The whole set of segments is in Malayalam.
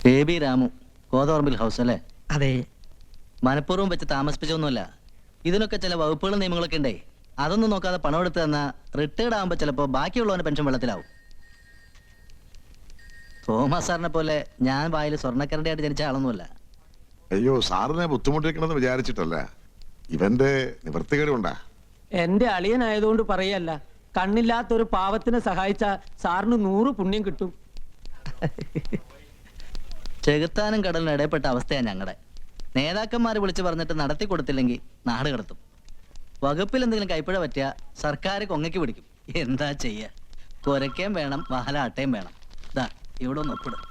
ബേബി രാമു, കോതോർമ്പിൽ ഹൗസ് അല്ലേ? അതെ. മനഃപൂർവ്വം വെച്ച് താമസിപ്പിച്ചൊന്നുമല്ല. ഇതിനൊക്കെ ചില വകുപ്പുകളും നിയമങ്ങളൊക്കെ ഉണ്ടേ. അതൊന്നും നോക്കാതെ പണം എടുത്ത് തന്നാ റിട്ടയർഡ് ആകുമ്പോൾ ചിലപ്പോൾ ബാക്കിയുള്ളവന്റെ പെൻഷൻ വെള്ളത്തിലാവും. തോമസ് സാറിനെ പോലെ ഞാൻ വായിൽ സ്വർണ്ണക്കരടിയായിട്ട് ജനിച്ച ആളൊന്നുമല്ല. അയ്യോ, സാറിനെ ബുദ്ധിമുട്ടിക്കണമെന്ന് വിചാരിച്ചിട്ടല്ല. ഇവന്റെ നിവൃത്തികേട് കൊണ്ടാ. എന്റെ അളിയനായതുകൊണ്ട് പറയല്ല. കണ്ണില്ലാത്തൊരു പാവത്തിനെ സഹായിച്ച സാറിന് 100 പുണ്യം കിട്ടും. ചെകുത്താനും കടലിനും ഇടയപ്പെട്ട അവസ്ഥയാണ് ഞങ്ങളുടെ. നേതാക്കന്മാർ വിളിച്ചു പറഞ്ഞിട്ട് നടത്തി കൊടുത്തില്ലെങ്കിൽ നാട് കടത്തും. വകുപ്പിൽ എന്തെങ്കിലും കൈപ്പിഴ പറ്റിയ സർക്കാർ കൊങ്ങയ്ക്ക് പിടിക്കും. എന്താ ചെയ്യ? കുരയ്ക്കേം വേണം, വാഹലാട്ടയും വേണം. ഇതാ ഇവിടെ ഒന്ന് ഒപ്പിടും.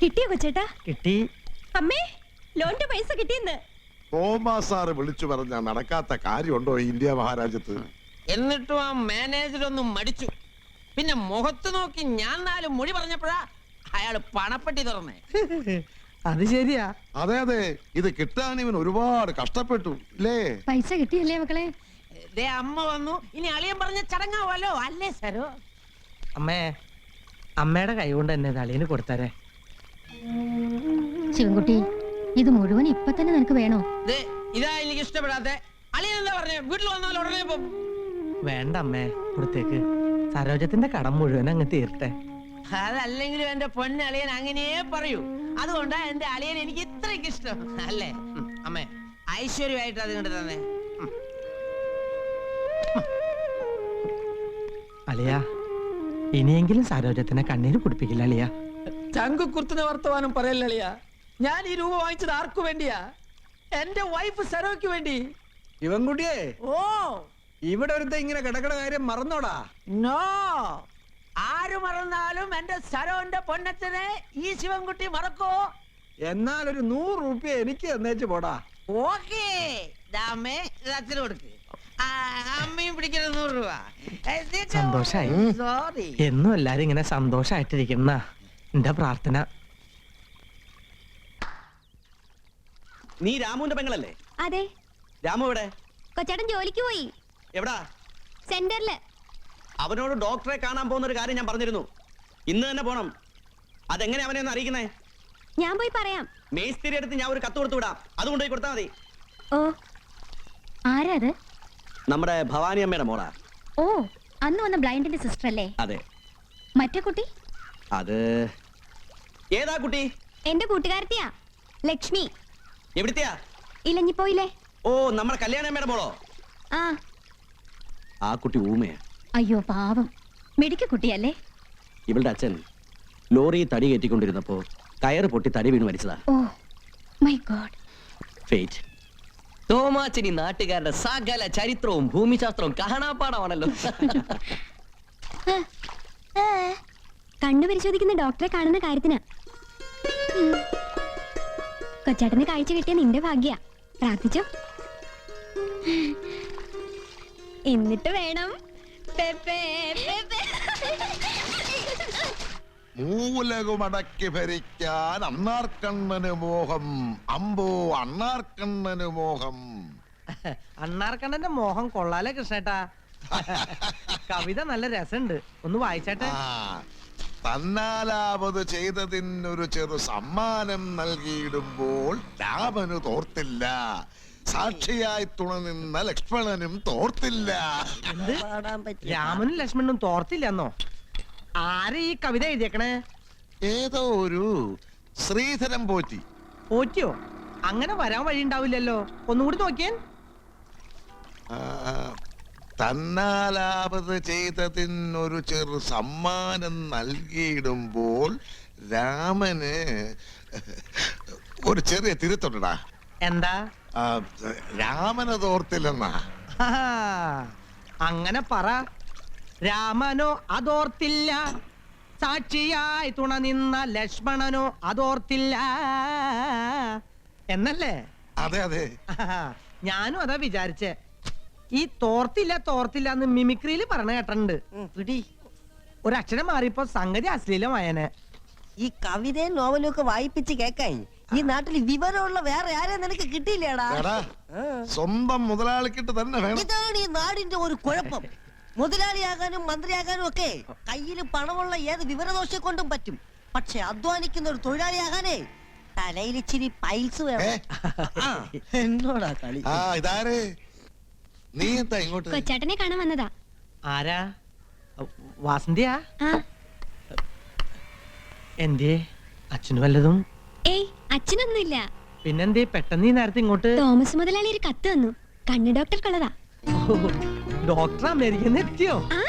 കിട്ടിയോ കൊച്ചേട്ടാ? കിട്ടി. അമ്മേ, ലോണിന്റെ പൈസ കിട്ടിയെന്ന്. തോമസ് സാറ് വിളിച്ചു പറഞ്ഞ നടക്കാത്ത കാര്യമുണ്ടോ ഇന്ത്യ മഹാരാജ്യത്ത്? എന്നിട്ടും ആ മാനേജർ ഒന്നും മടിച്ചു. പിന്നെ മുഖത്ത് നോക്കി ഞാൻ 4 മൊഴി പറഞ്ഞപ്പോഴാ അയാള് പണപ്പെട്ടി തുറന്നേ. അത് ശരിയാ. അതെ അതെ, ഇത് കിട്ടാൻ ഇവൻ ഒരുപാട് കഷ്ടപ്പെട്ടു ഇല്ലേ? പൈസ കിട്ടിയല്ലേ മക്കളെ? ദേ അമ്മ വന്നു. ഇനി അളിയൻ പറഞ്ഞ ചടങ്ങാവല്ലോ അല്ലേ സരോ? അമ്മേ, അമ്മയുടെ കൈ കൊണ്ട് തന്നെ അളിയന് കൊടുത്തരേ. ശിവൻകുട്ടി, ഇത് മുഴുവൻ ഇപ്പൊ തന്നെ നിനക്ക് വേണോ? ഇതാ എനിക്ക് ഇഷ്ടപ്പെടാത്തെ. അളിയൻ എന്താ പറഞ്ഞേ? വീട്ടിൽ വന്നാൽ ഉടനെ ഇപ്പം. വേണ്ട അമ്മേ, കൊടുത്തേക്ക്. സരോജത്തിന്റെ കടം മുഴുവൻ അങ്ങ് തീർട്ടെ. അതല്ലെങ്കിലും എന്റെ പൊന്നളിയൻ അങ്ങനെയേ പറയൂ. അതുകൊണ്ടാ എന്റെ അളിയൻ എനിക്ക് ഇത്രയ്ക്ക് ഇഷ്ടം അല്ലേ? അമ്മേ, ഐശ്വര്യമായിട്ട് അത് കണ്ടു തന്നെ. അളിയ, ഇനിയെങ്കിലും സരോജത്തിനെ കണ്ണീര് കുടിപ്പിക്കില്ല അളിയ. ചങ്കുക്കുർത്തിന് വർത്തമാനം പറയല്ലിയ. ഞാൻ ഈ രൂപ വാങ്ങിച്ചത് ആർക്കു വേണ്ടിയാ? എന്റെ വൈഫ് സരോയ്ക്ക് വേണ്ടി. ഇവൻകുട്ടിയെ, ഓ, ഇവിടെ ഒരുത്ത ഇങ്ങനെ കിടക്കണ കാര്യം മറന്നോടാ? നോ, ആര് മറന്നാലും എന്റെ സരോന്റെ പൊന്നച്ചനെ ഈ ശിവൻകുട്ടി മറക്കോ? എന്നാൽ ഒരു 100 രൂപ എനിക്ക് എന്നേച്ച് പോടാ. ഓക്കേ, അമ്മേ അച്ഛന് കൊടുക്ക്. അമ്മയും പിടിക്കണം 100 രൂപ. സന്തോഷായി. സോറി. എന്നും എല്ലാരും ഇങ്ങനെ സന്തോഷായിട്ടിരിക്കുന്ന എന്റെ പ്രാർത്ഥന. നീ രാമുവിന്റെ പെങ്ങളല്ലേ? അതെ. രാമു എവിടെ? കൊച്ചേട്ടൻ ജോലിക്ക് പോയി. എവിടാ? സെന്ററില്. അവനോട് ഡോക്ടറെ കാണാൻ പോകുന്ന ഒരു കാര്യം ഞാൻ പറഞ്ഞിരുന്നു. ഇന്ന് തന്നെ പോണം. അതെങ്ങനെ അവനെ ഒന്ന് അറിയിക്കുന്നേ? ഞാൻ പോയി പറയാം. മേസ്തിരി അടുത്ത് ഞാൻ ഒരു കത്ത് കൊടുത്തു വിടാം. അതുകൊണ്ട് പോയി കൊടുത്താൽ മതി. ഓ, ആരാ അത്? നമ്മുടെ ഭവാനി അമ്മയുടെ മോളാ. ഓ, അന്ന് വന്ന ബ്ലൈൻഡിന്റെ സിസ്റ്റർ അല്ലേ? അതെ. മറ്റേ കുട്ടി? അത് ഏതാ കുട്ടി? എന്റെ കൂട്ടുകാരത്തിയാ, ലക്ഷ്മി. എവിടത്തെയാ? ഇലഞ്ഞിപ്പോയില്ലേ? ഓ, നമ്മുടെ കല്യാണമ്മയുടെ മോളോ? ആ. ആ കുട്ടി ഊമയാ. അയ്യോ പാവം, മിടുക്കി കുട്ടിയല്ലേ? ഇവളുടെ അച്ഛൻ ലോറി തടി കയറ്റിക്കൊണ്ടിരുന്നപ്പോ കയറ് പൊട്ടി തടി വീണ് മരിച്ചതാ. Oh my God. ഫേറ്റ്. തോമാച്ചനി നാട്ടുകാരുടെ സകല ചരിത്രവും ഭൂമിശാസ്ത്രവും കാണാപ്പാടമാണല്ലോ. കണ്ണു പരിശോധിക്കുന്ന ഡോക്ടറെ കാണുന്ന കാര്യത്തിനാ. കൊച്ചേട്ടന് കാഴ്ച കിട്ടിയ നിന്റെ ഭാഗ്യ. പ്രാർത്ഥിച്ചോ. എന്നിട്ട് വേണം മൂലകുമടക്കി ഭരിക്കാൻ അണ്ണാർക്കണ്ണന് മോഹം. അമ്പോ അണ്ണാർക്കണ്ണന് മോഹം. അണ്ണാർക്കണ്ണന്റെ മോഹം കൊള്ളാലേ കൃഷ്ണേട്ടാ. കവിത നല്ല രസമുണ്ട്, ഒന്ന് വായിച്ചേട്ടെ. തന്നാലാവത് ചെയ്തതിനൊരു ചെറു സമ്മാനം നൽകിയിടുമ്പോൾ രാമന് തോർത്തില്ല. സാക്ഷിയായി തുണനിന്ന ലക്ഷ്മണനും തോർത്തില്ല. രാമനും ലക്ഷ്മണനും തോർത്തില്ലെന്നോ? ആരെ ഈ കവിത എഴുതിയേക്കണേ? ഏതോ ഒരു ശ്രീധരൻ പോറ്റി. പോറ്റിയോ? അങ്ങനെ വരാൻ വഴി ഉണ്ടാവില്ലല്ലോ, ഒന്നുകൂടി നോക്കിയാൻ. തന്നാലാപത് ചെയ്തതിനൊരു ചെറു സമ്മാനം നൽകിയിടുമ്പോൾ രാമന് ഒരു ചെറിയ തിരുത്തുണ്ടടാ. എന്താ? രാമന് തോർത്തില്ലെന്നാ. അങ്ങനെ പറ. രാമനോ അതോർത്തില്ല, സാക്ഷിയായി തുണ നിന്ന ലക്ഷ്മണനോ അതോർത്തില്ല എന്നല്ലേ? അതെ അതെ. ഞാനും അതാ വിചാരിച്ചേ. ഈ തോർത്തില്ല എന്ന് മിമിക്രിയിൽ പറഞ്ഞ കേട്ടിട്ടുണ്ട്. പിടി ഒരക്ഷരം മാറിയപ്പോ സംഗതി അശ്ലീലമായനെ. ഈ കവിതയും നോവലും ഒക്കെ വായിപ്പിച്ച് കേക്കായി ഈ നാട്ടിൽ വിവരമുള്ള വേറെ ആരെയും നിനക്ക് കിട്ടിയില്ലേടാ? എടാ, സ്വന്തം മുതലാളിക്കിട്ട് തന്നെ വേണം. ഇതാണ് ഈ നാടിന്റെ ഒരു കുഴപ്പം. മുതലാളിയാകാനും മന്ത്രിയാകാനും ഒക്കെ കയ്യിൽ പണമുള്ള ഏത് വിവരദോഷം കൊണ്ടും പറ്റും. പക്ഷെ അധ്വാനിക്കുന്ന ഒരു തൊഴിലാളിയാകാനേ തലയിൽ ഇച്ചിരി പൈൽസ് വേണം. ആ, എന്നോടാ കളി. ആ ഇതാരേ? നീ എന്താ ഇങ്ങോട്ട്? കൊച്ചാട്ടനെ കാണാൻ വന്നതാ. ആരാ? വാസന്തിയാ? ആ എന്തേ അച്ഛന് വല്ലതും? ഏയ് അച്ഛനൊന്നുമില്ല. പിന്നെന്തേ പെട്ടെന്ന് ഈ നേരത്തെ ഇങ്ങോട്ട്? തോമസ് മുതലാളി ഒരു കത്ത് തന്നു. കണ്ണ് ഡോക്ടർക്കുള്ളതാ. ഡോക്ടർ അമേരിക്കയിൽ നിന്ന് എത്തിയോ? ആ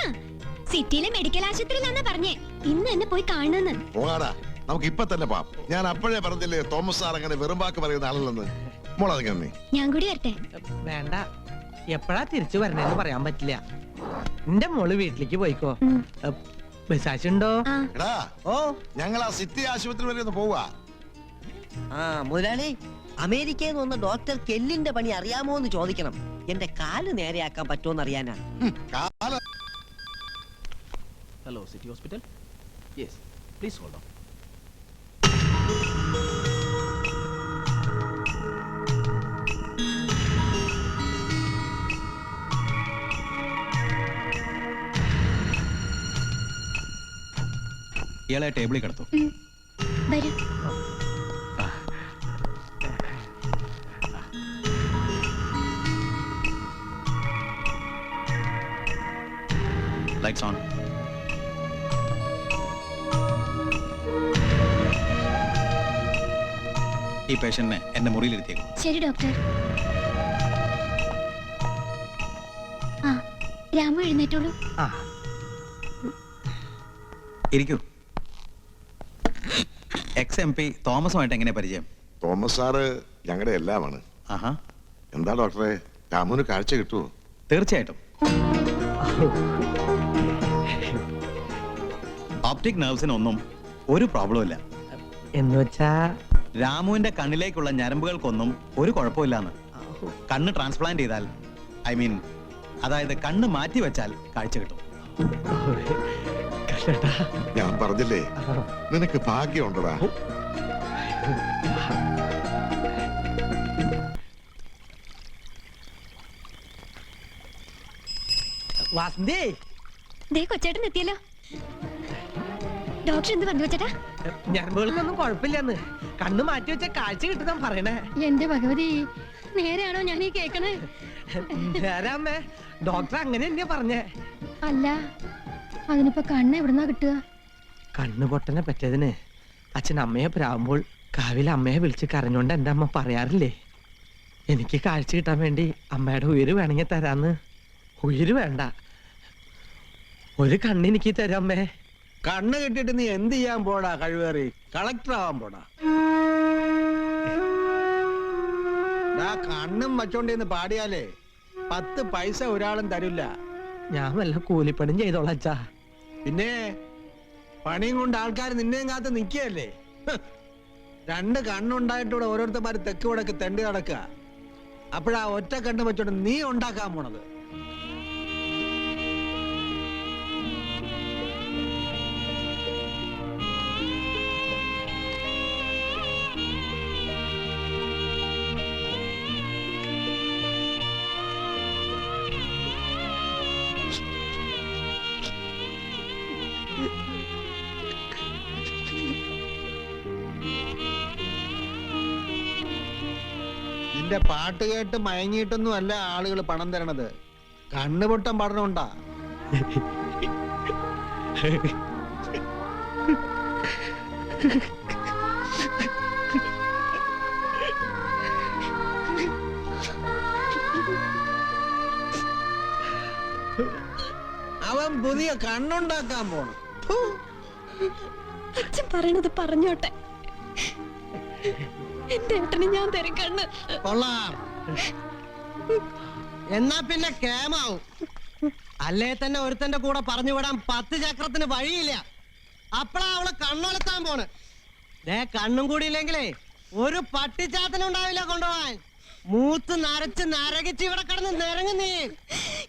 സിറ്റിയിലെ മെഡിക്കൽ ആശുപത്രിയിലാന്നാ പറഞ്ഞേ. ഇന്ന് എന്നെ പോയി കാണുന്നെന്ന്. പോകാടാ, നമുക്ക് ഇപ്പൊ തന്നെ പോവാം. ഞാൻ അപ്പോഴേ പറഞ്ഞില്ലേ തോമസ് സാർ അങ്ങനെ വെറും വാക്ക് പറയുന്ന ആളല്ലെന്ന്. മോളെ നീ. ഞാൻ കൂടി വരട്ടെ? വേണ്ട, എപ്പോഴാ തിരിച്ചു വരണേന്ന് പറയാൻ പറ്റില്ല. എന്റെ മോള് വീട്ടിലേക്ക് പോയിക്കോ. ബസാശുണ്ടോ? ആ എടാ, ഓ ഞങ്ങൾ ആ സിറ്റി ആശുപത്രി വരെ ഒന്ന് പോവാ. ആ മുതലാളി, അമേരിക്കയിൽ നിന്ന് വന്ന ഡോക്ടർ കെല്ലിന്റെ പണി അറിയാമോ എന്ന് ചോദിക്കണം. എന്റെ കാല് നേരെയാക്കാൻ പറ്റുമോന്ന് അറിയാനാ. കാലം hello city hospital. Yes please hold on. ഇയാളെ ടേബിളിൽ കിടത്തു. വരൂ. Lights on. ഈ പേഷ്യന്റിനെ എന്റെ മുറിയിലിരുത്തിയേക്കും. ശരി ഡോക്ടർ. ആ രാമു എഴുന്നേറ്റോളൂ. ആ ഇരിക്കൂ. എക്സ് MP തോമസുമായിട്ട് എങ്ങനെ പരിചയം? തോമസ് സാറ് ഞങ്ങളുടെ എല്ലാമാണ്. ആഹാ, എന്താ ഡോക്ടറെ, രാമുവിന് കാഴ്ച കിട്ടുമോ? തീർച്ചയായിട്ടും. ഓപ്റ്റിക് നെർവ്സിനൊന്നും ഒരു പ്രോബ്ലം ഇല്ല. എന്ന് വെച്ചാ രാമുവിന്റെ കണ്ണിലേക്കുള്ള ഞരമ്പുകൾക്കൊന്നും ഒരു കുഴപ്പമില്ലാന്ന്. കണ്ണ് ട്രാൻസ്പ്ലാന്റ് ചെയ്താൽ, ഐ മീൻ അതായത് കണ്ണ് മാറ്റി വെച്ചാൽ കാഴ്ച കിട്ടും. ഞാൻ പറഞ്ഞില്ലേ നിനക്ക് ഭാഗ്യമുണ്ടടാ. വാസന്തി, ദേ കൊച്ചേട്ടൻ എത്തിയല്ലോ. ഡോക്ടർ എന്ത് പറഞ്ഞു കൊച്ചേട്ടാ? ഞരമ്പുകൾക്കൊന്നും കുഴപ്പമില്ലെന്ന്. കണ്ണ് മാറ്റി വെച്ച കാഴ്ച കിട്ടുന്ന പറയണേ. എന്റെ ഭഗവതി, നേരെയാണോ ഞാൻ ഈ കേക്കണേ? നേരാമ്മേ, ഡോക്ടർ അങ്ങനെ തന്നെയാ പറഞ്ഞേ. അല്ല, അതിനിപ്പോ കണ്ണ് എവിടുന്നാ കിട്ടുക? കണ്ണ് പൊട്ടനെ പറ്റിയതിന് അച്ഛൻ അമ്മയെ പ്രാവുമ്പോൾ കാവിലെ അമ്മയെ വിളിച്ച് കരഞ്ഞോണ്ട് എന്റെ അമ്മ പറയാറില്ലേ, എനിക്ക് കാഴ്ച കിട്ടാൻ വേണ്ടി അമ്മയുടെ ഉയിര് വേണമെങ്കിൽ തരാന്ന്. ഉയിര് വേണ്ട, ഒരു കണ്ണെനിക്ക് തരാമ്മേ. കണ്ണ് കിട്ടിയിട്ട് നീ എന്ത് ചെയ്യാൻ പോടാ? കഴിവേറി കളക്ടർ ആവാൻ പോടാ. കണ്ണും വച്ചോണ്ടിന്ന് പാടിയാലേ 10 പൈസ ഒരാളും തരില്ല. ഞാൻ വല്ല കൂലിപ്പണിയും ചെയ്തോളാം അച്ഛാ. പിന്നെ പണിയും കൊണ്ട് ആൾക്കാർ നിന്നെയും കാത്ത് നിൽക്കുകയല്ലേ. 2 കണ്ണുണ്ടായിട്ടൂടെ ഓരോരുത്തന്മാര് തെക്ക് വടക്ക് തെണ്ടി നടക്കുക. അപ്പോഴാ ഒറ്റ കണ്ണ് വെച്ചോണ്ട് നീ ഉണ്ടാക്കാൻ പോണത്. നിന്റെ പാട്ട് കേട്ട് മയങ്ങിയിട്ടൊന്നും അല്ല ആളുകൾ പണം തരണത്. കണ്ണുപൊട്ടം പഠനമുണ്ടാ. അവൻ പുതിയ കണ്ണുണ്ടാക്കാൻ പോണം. അച്ഛൻ പറയണത് പറഞ്ഞോട്ടെ. എന്റെ ഏട്ടന് ഞാൻ തരും കണ്ണ്. കൊള്ളാം. എന്നാ പിന്നെ കേമാവും. അല്ലേ തന്നെ ഒരുത്തന്റെ കൂടെ പറഞ്ഞു വിടാൻ 10 ചക്രത്തിന് വഴിയില്ല. അപ്പളാ അവള് കണ്ണൊലത്താൻ പോണ്. കണ്ണും കൂടി ഇല്ലെങ്കിലേ ഒരു പട്ടിച്ചാത്തനും ഉണ്ടാവില്ല കൊണ്ടുപോവാൻ. മൂത്ത് നരച്ച് നരകിച്ച് ഇവിടെ കിടന്ന് നിരങ്ങും നീ.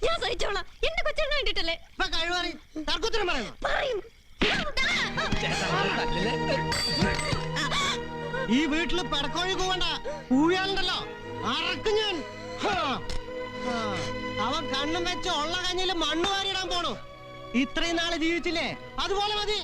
ഞാൻ സഹിച്ചോളാം. എന്റെ കൊച്ചെണ്ണ വേണ്ടിട്ടല്ലേ? ഇപ്പൊ കഴിവാറി തർക്കുത്തരം പറയുന്നു. പറയും. ഈ വീട്ടില് പെടക്കോഴി കൂവണ്ട. കൂവിയാലുണ്ടല്ലോ അറക്കും ഞാൻ. അവൻ കണ്ണും വെച്ച് ഉള്ള കഞ്ഞില് മണ്ണ് വാരിയിടാൻ പോണു. ഇത്രയും നാള് ജീവിച്ചില്ലേ, അതുപോലെ മതി.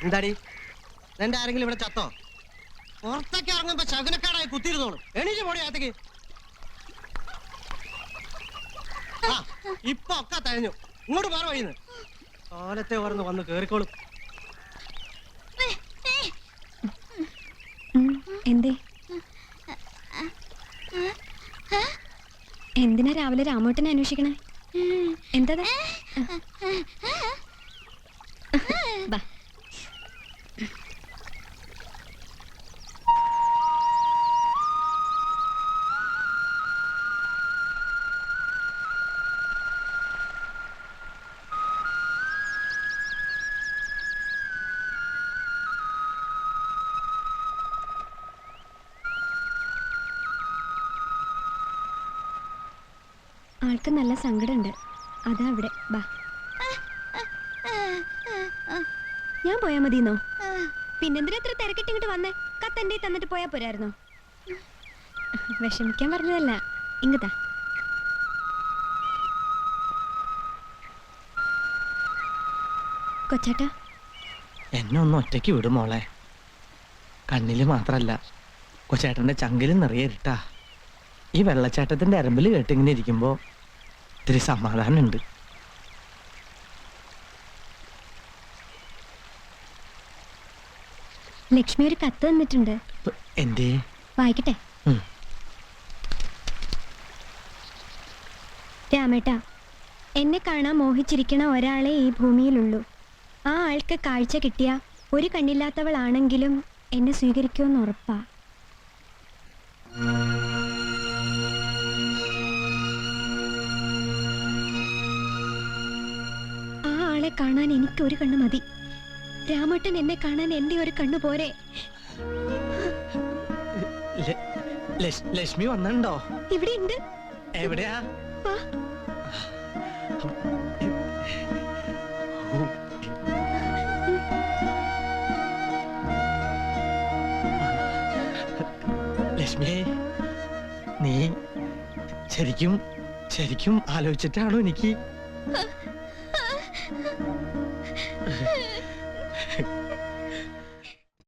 എന്താടി എന്റെ ആരെങ്കിലും ഇവിടെ ചത്തോ? പുറത്തേക്ക് ഇറങ്ങുമ്പോ ശകുനക്കാടായി കുത്തിയിരുന്നോളൂ. എണീറ്റ് പോടി അകത്തേക്ക്. ആ ഇപ്പൊ ഒക്കെ തഴഞ്ഞു. ഇങ്ങോട്ട് മാറി വഴിന്ന് കാലത്തെ ഓർന്ന് വന്ന് കേറിക്കോളും. എന്തേ? എന്തിനാ രാവിലെ രാമോട്ടനെ അന്വേഷിക്കണേ? എന്താ? ആൾക്ക് നല്ല സങ്കടമുണ്ട്. അതാ അവിടെ. ബാ, ഞാൻ പോയാ മതിന്നോ? പിന്നെന്തിനാ എത്ര തിരക്കിട്ട് ഇങ്ങോട്ട് വന്നേ? കത്തെന്റെ തന്നിട്ട് പോയാ പോരായിരുന്നോ? വിഷമിക്കാൻ പറഞ്ഞതല്ല. ഇങ്ങത്താ. കൊച്ചാട്ടാ, എന്നെ ഒന്ന് ഒറ്റയ്ക്ക് വിടും മോളെ. കണ്ണില് മാത്രല്ല, കൊച്ചേട്ടന്റെ ചങ്കിലും നിറയെ ഇരുട്ടാ. ഈ വെള്ളച്ചാട്ടത്തിന്റെ അരമ്പിൽ കേട്ടിങ്ങനെ ഇരിക്കുമ്പോ ഇത്തിരി സമാധാനമുണ്ട്. ലക്ഷ്മി ഒരു കത്ത് തന്നിട്ടുണ്ട്. എന്തേ? വായിക്കട്ടെ. രാമേട്ടാ, എന്നെ കാണാൻ മോഹിച്ചിരിക്കണ ഒരാളെ ഈ ഭൂമിയിലുള്ളൂ. ആ ആൾക്ക് കാഴ്ച കിട്ടിയ ഒരു കണ്ണില്ലാത്തവളാണെങ്കിലും എന്നെ സ്വീകരിക്കുമെന്ന് ഉറപ്പാ. ആ ആളെ കാണാൻ എനിക്ക് ഒരു കണ്ണ് മതി. രാമേട്ടൻ എന്നെ കാണാൻ എന്റെ ഒരു കണ്ണു പോരെ. ലക്ഷ്മി വന്നിട്ടുണ്ടോ? ഇവിടെ ഉണ്ട്. എവിടെയാ? ലക്ഷ്മി, നീ ശരിക്കും ആലോചിച്ചിട്ടാണോ എനിക്ക്